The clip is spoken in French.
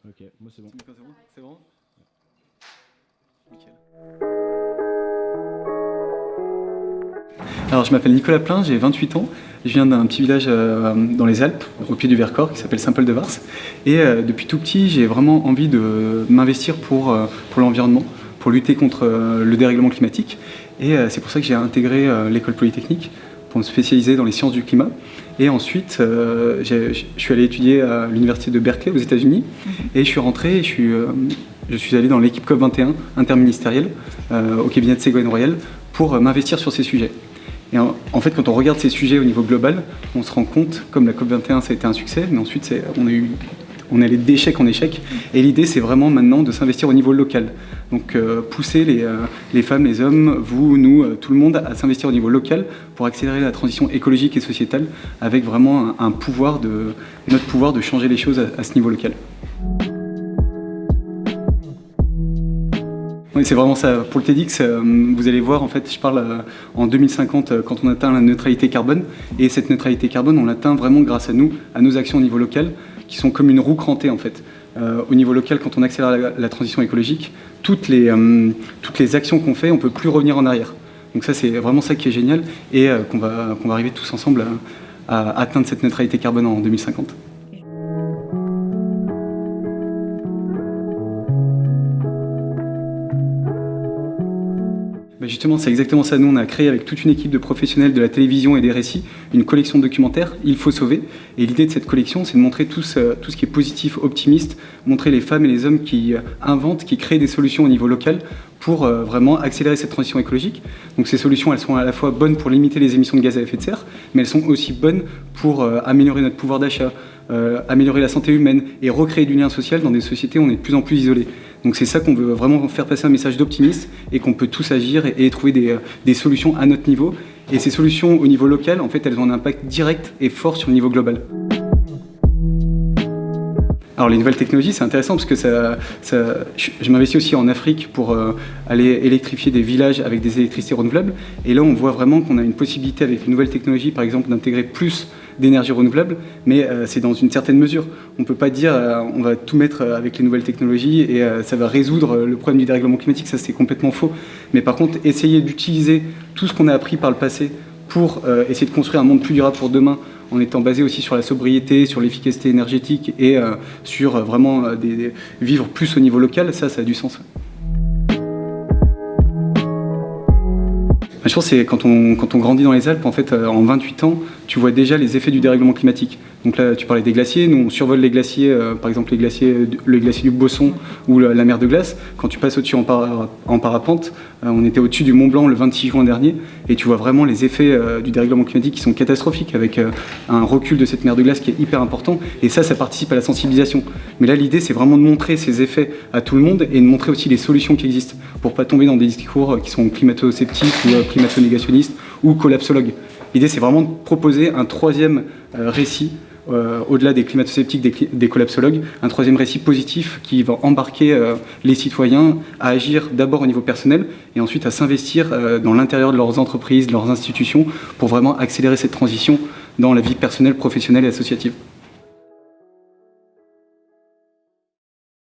Ok, moi c'est bon. C'est bon? Nickel. Alors je m'appelle Nicolas Plein, j'ai 28 ans. Je viens d'un petit village dans les Alpes, au pied du Vercors, qui s'appelle Saint-Paul-de-Vars. Et depuis tout petit, j'ai vraiment envie de m'investir pour l'environnement, pour lutter contre le dérèglement climatique. Et c'est pour ça que j'ai intégré l'école polytechnique pour me spécialiser dans les sciences du climat. Et ensuite, je suis allé étudier à l'université de Berkeley aux États-Unis. Et je suis rentré et je suis allé dans l'équipe COP21 interministérielle au cabinet de Ségolène Royal pour m'investir sur ces sujets. Et en fait, quand on regarde ces sujets au niveau global, on se rend compte, comme la COP21 ça a été un succès, mais ensuite on est allé d'échec en échec. Et l'idée, c'est vraiment maintenant de s'investir au niveau local. Donc pousser les femmes, les hommes, vous, nous, tout le monde à s'investir au niveau local pour accélérer la transition écologique et sociétale avec vraiment notre pouvoir de changer les choses à ce niveau local. Oui, c'est vraiment ça. Pour le TEDx, vous allez voir, en fait, je parle en 2050 quand on atteint la neutralité carbone. Et cette neutralité carbone, on l'atteint vraiment grâce à nous, à nos actions au niveau local, qui sont comme une roue crantée, en fait. Au niveau local, quand on accélère la transition écologique, toutes les actions qu'on fait, on ne peut plus revenir en arrière. Donc ça, c'est vraiment ça qui est génial et qu'on va arriver tous ensemble à atteindre cette neutralité carbone en 2050. Justement, c'est exactement ça. Nous, on a créé avec toute une équipe de professionnels de la télévision et des récits une collection de documentaires, Il faut sauver. Et l'idée de cette collection, c'est de montrer tout ce qui est positif, optimiste, montrer les femmes et les hommes qui inventent, qui créent des solutions au niveau local pour vraiment accélérer cette transition écologique. Donc ces solutions, elles sont à la fois bonnes pour limiter les émissions de gaz à effet de serre, mais elles sont aussi bonnes pour améliorer notre pouvoir d'achat, améliorer la santé humaine et recréer du lien social dans des sociétés où on est de plus en plus isolés. Donc c'est ça qu'on veut vraiment faire passer un message d'optimisme et qu'on peut tous agir et trouver des solutions à notre niveau. Et ces solutions au niveau local, en fait, elles ont un impact direct et fort sur le niveau global. Alors les nouvelles technologies, c'est intéressant parce que je m'investis aussi en Afrique pour aller électrifier des villages avec des électricités renouvelables. Et là, on voit vraiment qu'on a une possibilité avec les nouvelles technologies, par exemple, d'intégrer plus d'énergie renouvelable, mais c'est dans une certaine mesure. On ne peut pas dire on va tout mettre avec les nouvelles technologies et ça va résoudre le problème du dérèglement climatique, ça c'est complètement faux. Mais par contre, essayer d'utiliser tout ce qu'on a appris par le passé pour essayer de construire un monde plus durable pour demain, en étant basé aussi sur la sobriété, sur l'efficacité énergétique et sur vraiment vivre plus au niveau local, ça a du sens. Je pense que c'est quand on grandit dans les Alpes, en fait, en 28 ans, tu vois déjà les effets du dérèglement climatique. Donc là, tu parlais des glaciers. Nous, on survole les glaciers, par exemple le glacier du Bosson ou la mer de glace. Quand tu passes au-dessus en parapente, on était au-dessus du Mont Blanc le 26 juin dernier, et tu vois vraiment les effets du dérèglement climatique qui sont catastrophiques, avec un recul de cette mer de glace qui est hyper important. Et ça participe à la sensibilisation. Mais là, l'idée, c'est vraiment de montrer ces effets à tout le monde et de montrer aussi les solutions qui existent pour pas tomber dans des discours qui sont climato-sceptiques ou climato-négationnistes ou collapsologues. L'idée, c'est vraiment de proposer un troisième récit, au-delà des climato-sceptiques, des collapsologues, un troisième récit positif qui va embarquer les citoyens à agir d'abord au niveau personnel et ensuite à s'investir dans l'intérieur de leurs entreprises, de leurs institutions, pour vraiment accélérer cette transition dans la vie personnelle, professionnelle et associative.